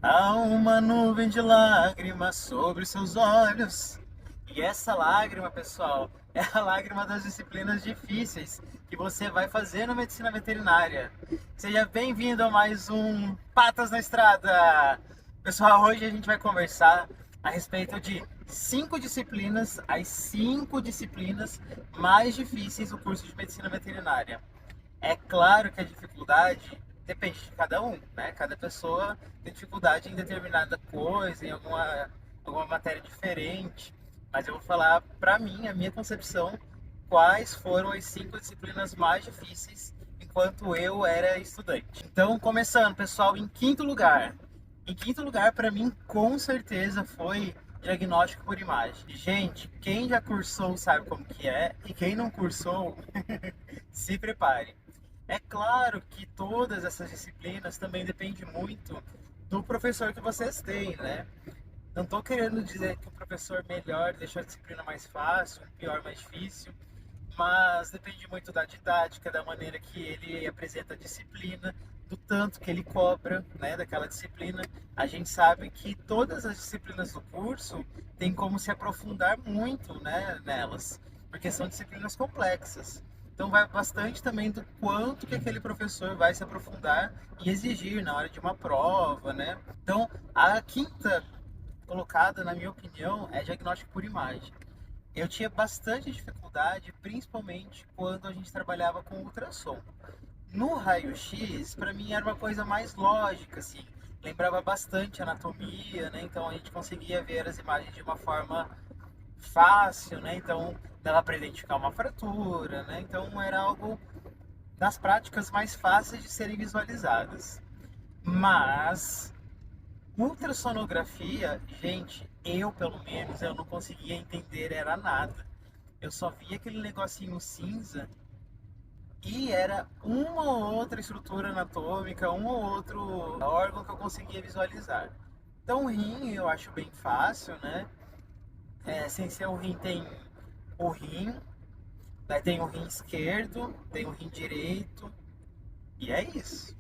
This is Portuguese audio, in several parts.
Há uma nuvem de lágrimas sobre seus olhos. E essa lágrima, pessoal, é a lágrima das disciplinas difíceis que você vai fazer na medicina veterinária. Seja bem-vindo a mais um Patas na Estrada! Pessoal, hoje a gente vai conversar a respeito de 5 disciplinas, as 5 disciplinas mais difíceis do curso de medicina veterinária. É claro que a dificuldade depende de cada um, né? Cada pessoa tem dificuldade em determinada coisa, em alguma matéria diferente. Mas eu vou falar, para mim, a minha concepção, quais foram as 5 disciplinas mais difíceis enquanto eu era estudante. Então, começando, pessoal, em quinto lugar. Em quinto lugar, para mim, com certeza, foi diagnóstico por imagem. Gente, quem já cursou sabe como que é, e quem não cursou, se prepare. É claro que todas essas disciplinas também dependem muito do professor que vocês têm, né? Não estou querendo dizer que o professor melhor deixa a disciplina mais fácil, o pior mais difícil, mas depende muito da didática, da maneira que ele apresenta a disciplina, do tanto que ele cobra, né, daquela disciplina. A gente sabe que todas as disciplinas do curso têm como se aprofundar muito, né, nelas, porque são disciplinas complexas. Então vai bastante também do quanto que aquele professor vai se aprofundar e exigir na hora de uma prova, né? Então, a quinta colocada, na minha opinião, é diagnóstico por imagem. Eu tinha bastante dificuldade, principalmente quando a gente trabalhava com ultrassom. No raio-x, para mim era uma coisa mais lógica, assim, lembrava bastante anatomia, né? Então a gente conseguia ver as imagens de uma forma fácil, né? Então dava para identificar uma fratura, né? Então era algo das práticas mais fáceis de serem visualizadas. Mas ultrassonografia, gente, eu pelo menos eu não conseguia entender era nada. Eu só via aquele negocinho cinza e era uma ou outra estrutura anatômica, um ou outro órgão que eu conseguia visualizar. Então o rim eu acho bem fácil, né? Sem ser o rim tem o rim, daí tem o rim esquerdo, tem o rim direito, e é isso.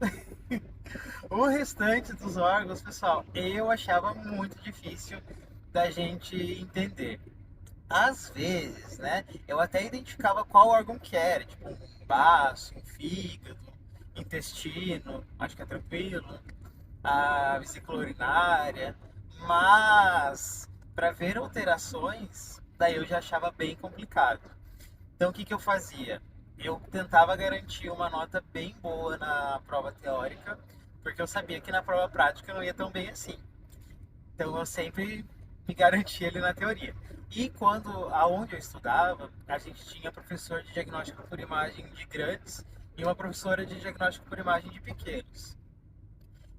O restante dos órgãos, pessoal, eu achava muito difícil da gente entender. Às vezes, né, eu até identificava qual órgão que era, tipo um baço, um fígado, intestino, acho que é tranquilo, a vesícula urinária, mas para ver alterações, daí eu já achava bem complicado. Então o que que eu fazia? Eu tentava garantir uma nota bem boa na prova teórica, porque eu sabia que na prova prática eu não ia tão bem assim. Então eu sempre me garantia ali na teoria. E quando, aonde eu estudava, a gente tinha professor de diagnóstico por imagem de grandes e uma professora de diagnóstico por imagem de pequenos.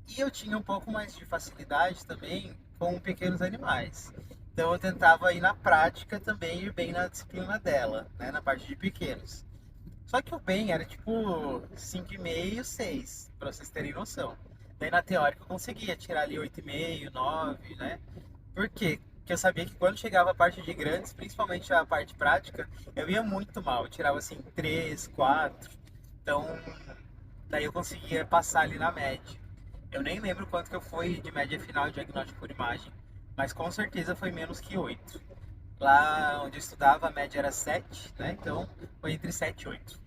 E eu tinha um pouco mais de facilidade também com pequenos animais. Então eu tentava ir na prática também ir bem na disciplina dela, né, na parte de pequenos. Só que o bem era tipo 5,5, 6, para vocês terem noção. Daí na teórica eu conseguia tirar ali 8,5, 9, né? Por quê? Porque eu sabia que quando chegava a parte de grandes, principalmente a parte prática, eu ia muito mal. Eu tirava assim 3, 4. Então, daí eu conseguia passar ali na média. Eu nem lembro quanto que eu fui de média final de diagnóstico por imagem, mas com certeza foi menos que 8. Lá onde eu estudava a média era 7, né? Então foi entre 7 e 8.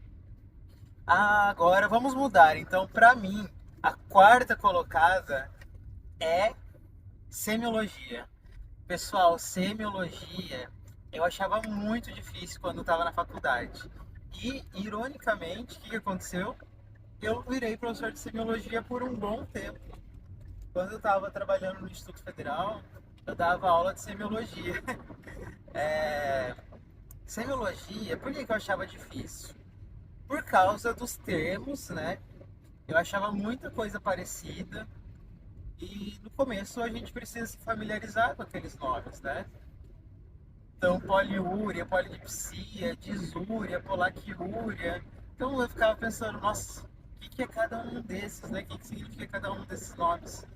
Agora vamos mudar. Então, para mim, a quarta colocada é semiologia. Pessoal, semiologia eu achava muito difícil quando eu estava na faculdade. E, ironicamente, o que aconteceu? Eu virei professor de semiologia por um bom tempo. Quando eu estava trabalhando no Instituto Federal, eu dava aula de semiologia. É... Semiologia, por que eu achava difícil? Por causa dos termos, né? Eu achava muita coisa parecida e no começo a gente precisa se familiarizar com aqueles nomes, né? Então, poliúria, polidipsia, disúria, polaquiúria. Então eu ficava pensando, nossa, o que é cada um desses, né? O que significa cada um desses nomes?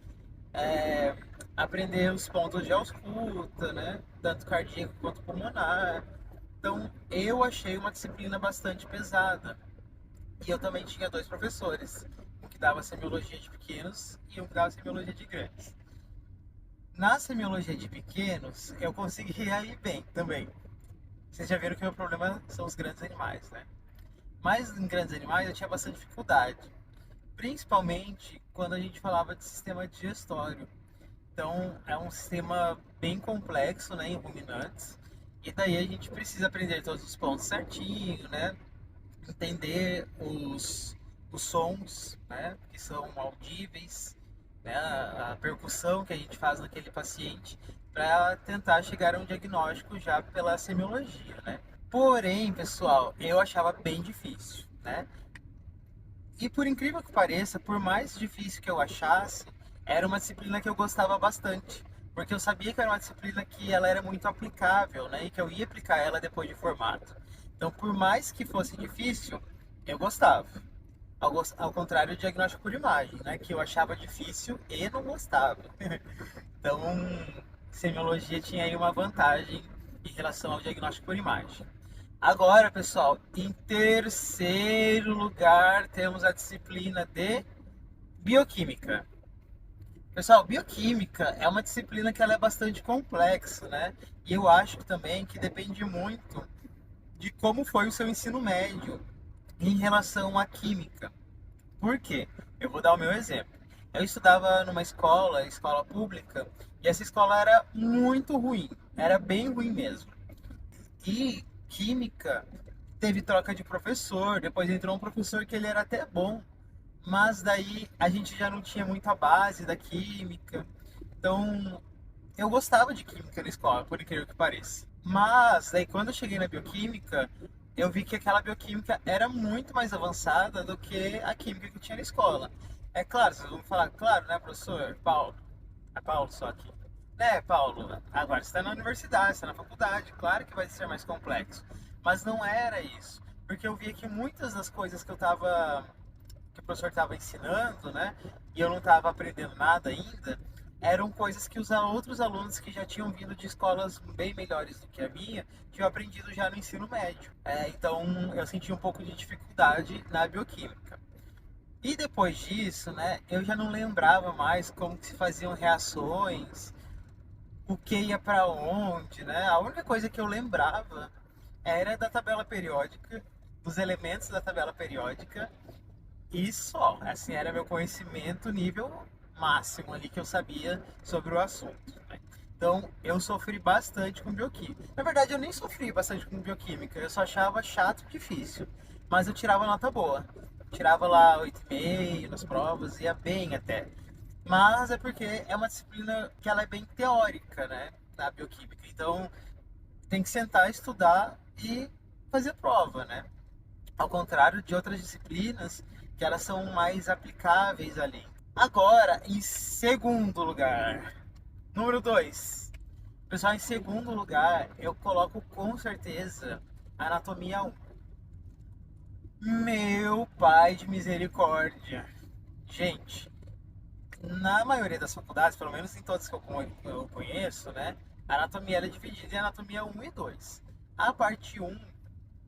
É, aprender os pontos de ausculta, né? Tanto cardíaco quanto pulmonar. Então eu achei uma disciplina bastante pesada. E eu também tinha dois professores, um que dava semiologia de pequenos e um que dava semiologia de grandes. Na semiologia de pequenos, eu conseguia ir bem também. Vocês já viram que o meu problema são os grandes animais, né? Mas em grandes animais eu tinha bastante dificuldade, principalmente quando a gente falava de sistema digestório. Então é um sistema bem complexo, né, em ruminantes. E daí a gente precisa aprender todos os pontos certinho, né? Entender os sons, né, que são audíveis, né, a percussão que a gente faz naquele paciente para tentar chegar a um diagnóstico já pela semiologia, né? Porém, pessoal, eu achava bem difícil, né? E por incrível que pareça, por mais difícil que eu achasse, era uma disciplina que eu gostava bastante, porque eu sabia que era uma disciplina que ela era muito aplicável, né? E que eu ia aplicar ela depois de formado. Então, por mais que fosse difícil, eu gostava. Ao contrário do diagnóstico por imagem, né? Que eu achava difícil e não gostava. Então, semiologia tinha aí uma vantagem em relação ao diagnóstico por imagem. Agora, pessoal, em terceiro lugar temos a disciplina de bioquímica. Pessoal, bioquímica é uma disciplina que ela é bastante complexa, né? E eu acho também que depende muito de como foi o seu ensino médio em relação à química. Por quê? Eu vou dar o meu exemplo. Eu estudava numa escola, escola pública, e essa escola era muito ruim, era bem ruim mesmo. E química teve troca de professor, depois entrou um professor que ele era até bom, mas daí a gente já não tinha muita base da química. Então, eu gostava de química na escola, por incrível que pareça. Mas daí quando eu cheguei na bioquímica, eu vi que aquela bioquímica era muito mais avançada do que a química que eu tinha na escola. É claro, vocês vão falar, claro, né, professor Paulo? É Paulo só aqui. Né, Paulo? Agora você está na universidade, você está na faculdade, claro que vai ser mais complexo. Mas não era isso. Porque eu via que muitas das coisas que o professor estava ensinando, né, e eu não estava aprendendo nada ainda, eram coisas que os outros alunos que já tinham vindo de escolas bem melhores do que a minha tinham aprendido já no ensino médio. Então eu senti um pouco de dificuldade na bioquímica. E depois disso, né, eu já não lembrava mais como que se faziam reações, o que ia para onde, né? A única coisa que eu lembrava era da tabela periódica, dos elementos da tabela periódica e só. Assim, era meu conhecimento nível máximo ali que eu sabia sobre o assunto, né? Então, eu sofri bastante com bioquímica. Na verdade, eu nem sofri bastante com bioquímica, eu só achava chato e difícil. Mas eu tirava nota boa. Tirava lá 8,5 nas provas, ia bem até. Mas é porque é uma disciplina que ela é bem teórica, né? Da bioquímica. Então, tem que sentar, estudar e fazer prova, né? Ao contrário de outras disciplinas que elas são mais aplicáveis ali. Agora, em segundo lugar, número 2. Pessoal, em segundo lugar, eu coloco com certeza Anatomia 1. Meu pai de misericórdia. Gente, na maioria das faculdades, pelo menos em todas que eu conheço, né? A anatomia ela é dividida em anatomia 1 e 2. A parte 1,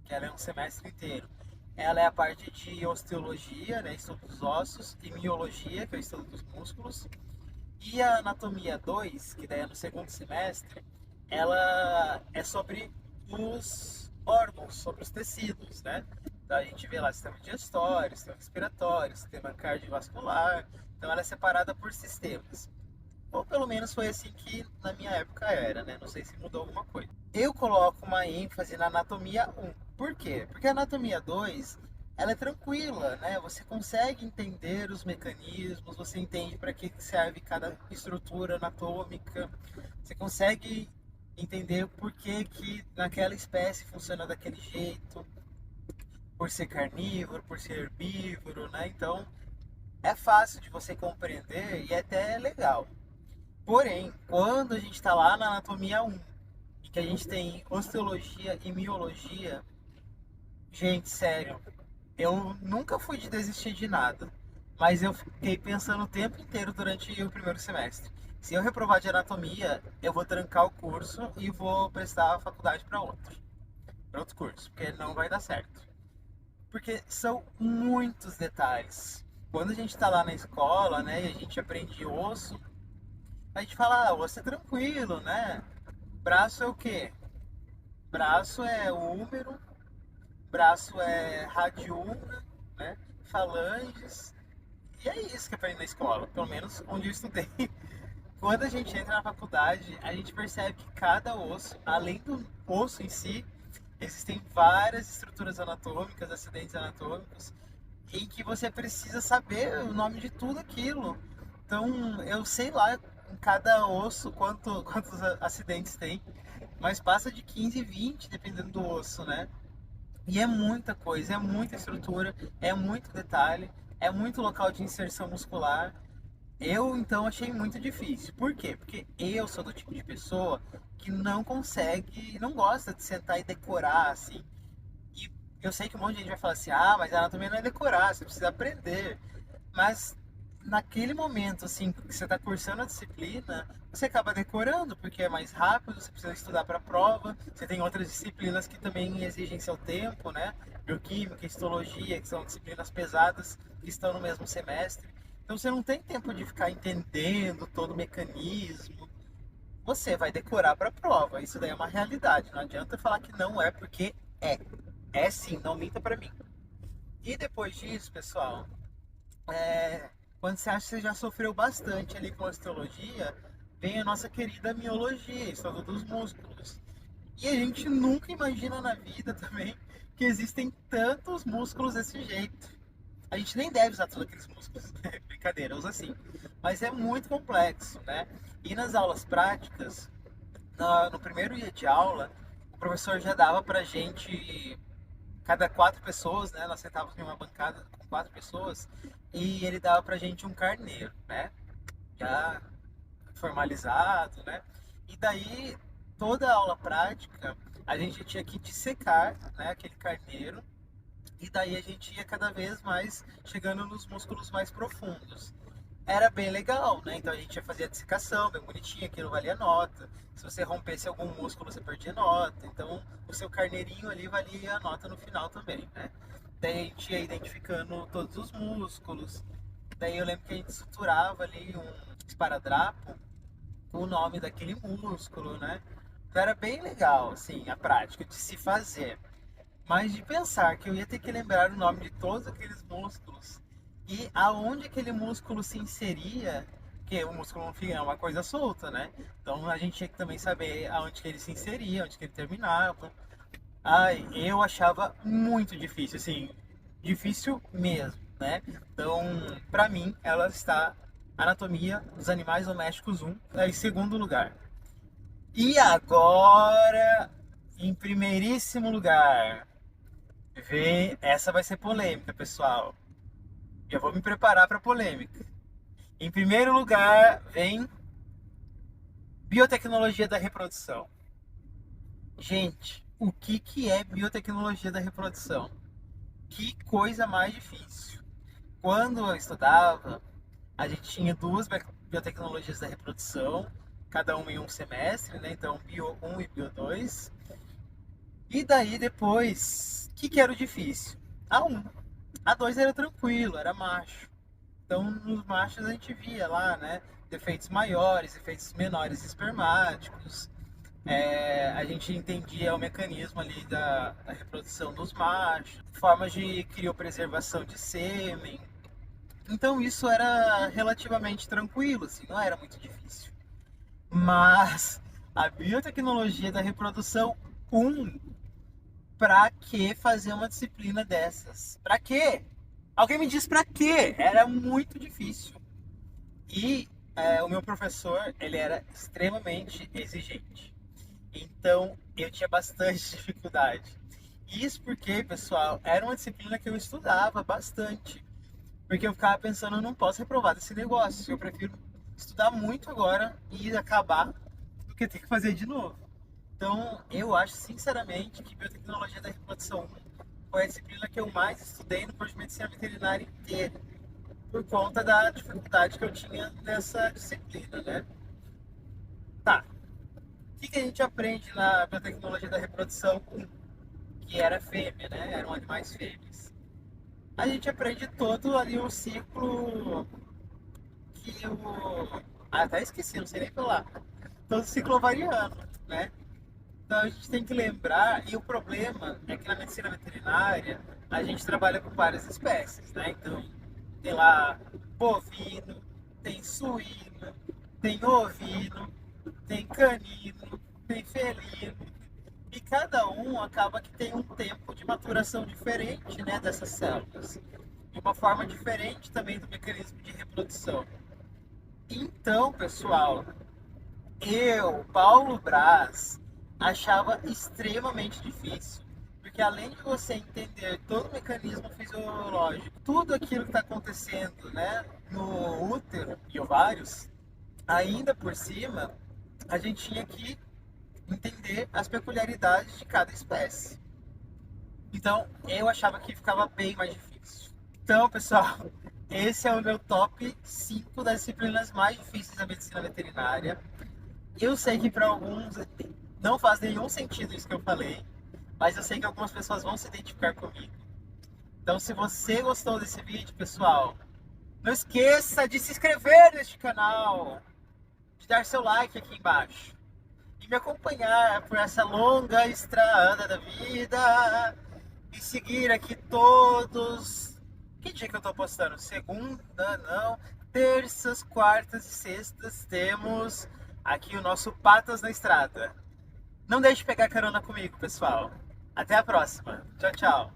que ela é um semestre inteiro, ela é a parte de osteologia, né, estudo dos ossos, e miologia, que é o estudo dos músculos. E a anatomia 2, que daí é no segundo semestre, ela é sobre os órgãos, sobre os tecidos, né? Então a gente vê lá sistema digestório, sistema respiratório, sistema cardiovascular. Então ela é separada por sistemas. Ou pelo menos foi assim que na minha época era, né? Não sei se mudou alguma coisa. Eu coloco uma ênfase na anatomia 1. Por quê? Porque a anatomia 2, ela é tranquila, né? Você consegue entender os mecanismos, você entende para que serve cada estrutura anatômica, você consegue entender por que que naquela espécie funciona daquele jeito, por ser carnívoro, por ser herbívoro, né? Então é fácil de você compreender e é até legal. Porém, quando a gente está lá na anatomia 1, e que a gente tem osteologia e miologia, gente, sério, eu nunca fui de desistir de nada, mas eu fiquei pensando o tempo inteiro durante o primeiro semestre. Se eu reprovar de anatomia, eu vou trancar o curso e vou prestar a faculdade para outro curso, porque não vai dar certo. Porque são muitos detalhes. Quando a gente está lá na escola, né, e a gente aprende osso, A gente fala, ah, osso é tranquilo, né? Braço é o quê? Braço é úmero, braço é radiúna, né? Falanges. E é isso que eu aprendi na escola, pelo menos onde eu estudei. Quando a gente entra na faculdade, a gente percebe que cada osso, além do osso em si, existem várias estruturas anatômicas, acidentes anatômicos, em que você precisa saber o nome de tudo aquilo. Então, eu sei lá em cada osso quantos acidentes tem, mas passa de 15, 20, dependendo do osso, né? E é muita coisa, é muita estrutura, é muito detalhe, é muito local de inserção muscular. Eu então achei muito difícil. Por quê? Porque eu sou do tipo de pessoa que não consegue, não gosta de sentar e decorar assim. E eu sei que um monte de gente vai falar assim: ah, mas a anatomia não é decorar, você precisa aprender. Mas naquele momento, assim, que você está cursando a disciplina, você acaba decorando, porque é mais rápido, você precisa estudar para a prova. Você tem outras disciplinas que também exigem seu tempo, né? Bioquímica, histologia, que são disciplinas pesadas que estão no mesmo semestre. Então você não tem tempo de ficar entendendo todo o mecanismo. Você vai decorar para a prova. Isso daí é uma realidade. Não adianta falar que não é, porque é. É sim, não minta para mim. E depois disso, pessoal, é, quando você acha que você já sofreu bastante ali com a osteologia, vem a nossa querida miologia, estudo dos músculos. E a gente nunca imagina na vida também que existem tantos músculos desse jeito. A gente nem deve usar todos aqueles músculos, brincadeira, usa assim. Mas é muito complexo, né? E nas aulas práticas, no primeiro dia de aula, o professor já dava pra gente cada quatro pessoas, né? Nós sentávamos em uma bancada com quatro pessoas e ele dava pra gente um carneiro, né? Já formalizado, né? E daí toda a aula prática a gente tinha que dissecar, né, aquele carneiro e daí a gente ia cada vez mais chegando nos músculos mais profundos. Era bem legal, né? Então a gente ia fazer a dissecação, bem bonitinha, aquilo valia nota. Se você rompesse algum músculo, você perdia nota. Então o seu carneirinho ali valia a nota no final também, né? Daí a gente ia identificando todos os músculos. Daí eu lembro que a gente suturava ali um esparadrapo com o nome daquele músculo, né? Então era bem legal, assim, a prática de se fazer. Mas de pensar que eu ia ter que lembrar o nome de todos aqueles músculos e aonde aquele músculo se inseria, porque o músculo não fica, é uma coisa solta, né? Então a gente tinha que também saber aonde que ele se inseria, onde que ele terminava. Ai, eu achava muito difícil, assim, difícil mesmo, né? Então, pra mim, ela está Anatomia dos Animais Domésticos 1, em segundo lugar. E agora, em primeiríssimo lugar, essa vai ser polêmica, pessoal. Já vou me preparar para polêmica. Em primeiro lugar, vem biotecnologia da reprodução. Gente, o que é biotecnologia da reprodução? Que coisa mais difícil. Quando eu estudava, a gente tinha duas biotecnologias da reprodução, cada uma em um semestre, né? Então, Bio 1 e Bio 2. E daí depois, que era o difícil? A 1. A 2 era tranquilo, era macho. Então, nos machos a gente via lá, né? Defeitos maiores, efeitos menores espermáticos. A gente entendia o mecanismo ali da reprodução dos machos, formas de criopreservação de sêmen. Então isso era relativamente tranquilo, assim, não era muito difícil. Mas a biotecnologia da reprodução, pra que fazer uma disciplina dessas? Pra quê? Alguém me diz pra quê? Era muito difícil. E o meu professor, ele era extremamente exigente. Então, eu tinha bastante dificuldade. Isso porque, pessoal, era uma disciplina que eu estudava bastante. Porque eu ficava pensando, eu não posso reprovar desse negócio. Eu prefiro estudar muito agora e acabar do que ter que fazer de novo. Então, eu acho sinceramente que biotecnologia da reprodução foi a disciplina que eu mais estudei no curso de medicina veterinária inteiro, por conta da dificuldade que eu tinha nessa disciplina, né? Tá. O que a gente aprende na biotecnologia da reprodução que era fêmea, né? Eram animais fêmeas. A gente aprende todo ali o ciclo que Ah, até esqueci, não sei nem falar. Todo ciclo ovariano, né? Então a gente tem que lembrar, e o problema é que na medicina veterinária a gente trabalha com várias espécies, né? Então tem lá bovino, tem suíno, tem ovino, tem canino, tem felino, e cada um acaba que tem um tempo de maturação diferente, né, dessas células. E uma forma diferente também do mecanismo de reprodução. Então, pessoal, eu, Paulo Braz, achava extremamente difícil. Porque além de você entender todo o mecanismo fisiológico, tudo aquilo que está acontecendo, né, no útero e ovários, ainda por cima, a gente tinha que entender as peculiaridades de cada espécie. Então, eu achava que ficava bem mais difícil. Então, pessoal, esse é o meu top 5 das disciplinas mais difíceis da medicina veterinária. Eu sei que para alguns não faz nenhum sentido isso que eu falei, mas eu sei que algumas pessoas vão se identificar comigo. Então, se você gostou desse vídeo, pessoal, não esqueça de se inscrever neste canal, de dar seu like aqui embaixo e me acompanhar por essa longa estrada da vida e seguir aqui todos. Que dia que eu tô postando? Segunda, não. Terças, quartas e sextas temos aqui o nosso Patas na Estrada. Não deixe de pegar carona comigo, pessoal. Até a próxima. Tchau, tchau.